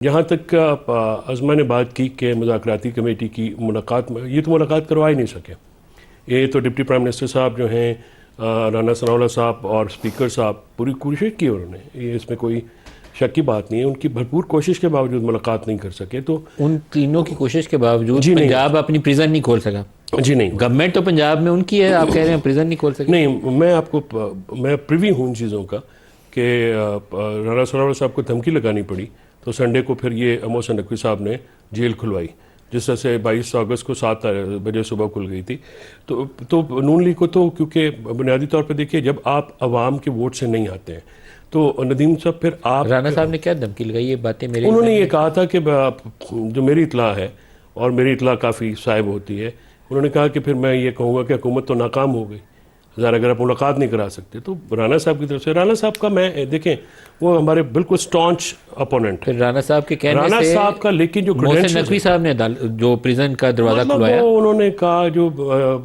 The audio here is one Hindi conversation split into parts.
जहाँ तक अज़मा ने बात की कि मुज़ाकराती कमेटी की मुलाकात में, ये तो मुलाकात करवा ही नहीं सके। ये तो डिप्टी प्राइम मिनिस्टर साहब जो हैं, राना सनाउल्लाह साहब और स्पीकर साहब पूरी कोशिश की उन्होंने, ये इसमें कोई शक की बात नहीं है। उनकी भरपूर कोशिश के बावजूद मुलाकात नहीं कर सके। तो उन तीनों की कोशिश के बावजूद जी नहीं, पंजाब अपनी प्रिजन नहीं खोल सका। जी नहीं, गवर्नमेंट तो पंजाब में उनकी है, आप कह रहे हैं प्रिजन नहीं खोल सके। नहीं, मैं प्रिवी हूँ उन चीज़ों का कि राना सनाउल्लाह साहब को धमकी लगानी पड़ी तो संडे को फिर ये मोहसिन नकवी साहब ने जेल खुलवाई, जिस तरह से 22 अगस्त को 7 बजे सुबह खुल गई थी। तो नून लीग को तो, क्योंकि बुनियादी तौर पर देखिए, जब आप आवाम के वोट से नहीं आते हैं तो नदीम साहब फिर आप, राणा साहब ने क्या धमकी लगाई, ये बातें मेरे उन्होंने ये कहा था कि जो मेरी इतला है, और मेरी इतला काफ़ी साहिब होती है, उन्होंने कहा कि फिर मैं ये कहूँगा कि हुकूमत तो नाकाम हो गई ज़रा, अगर आप मुलाकात नहीं करा सकते। तो राना साहब की तरफ से, राना साहब का मैं देखें, वो हमारे बिल्कुल स्टॉन्च अपोनेंट, फिर राणा साहब के कहने राना से साहब का, लेकिन जो मोहसिन नकवी साहब ने जो प्रिजन का दरवाज़ा मतलब खुलवाया, वो उन्होंने कहा, जो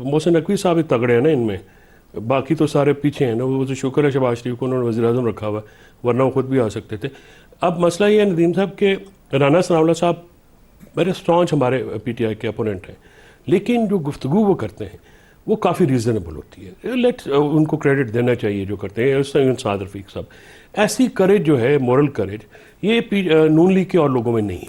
मोहसिन नकवी साहब ही तगड़े हैं ना इनमें, बाकी तो सारे पीछे हैं ना। वो तो शुक्र है शहबाज शरीफ को उन्होंने वज़ीर आज़म रखा हुआ है, वरना वो खुद भी आ सकते थे। अब मसला ये है नदीम साहब के, राना सनाउल्लाह साहब बड़े स्ट्रॉन्च हमारे पीटीआई के अपोनेंट हैं, लेकिन जो गुफ्तगू वो करते हैं वो काफ़ी रीज़नेबल होती है। लेट्स उनको क्रेडिट देना चाहिए जो करते हैं। साद रफीक साहब, ऐसी करेज जो है, मॉरल करेज, ये नून लीग के और लोगों में नहीं है।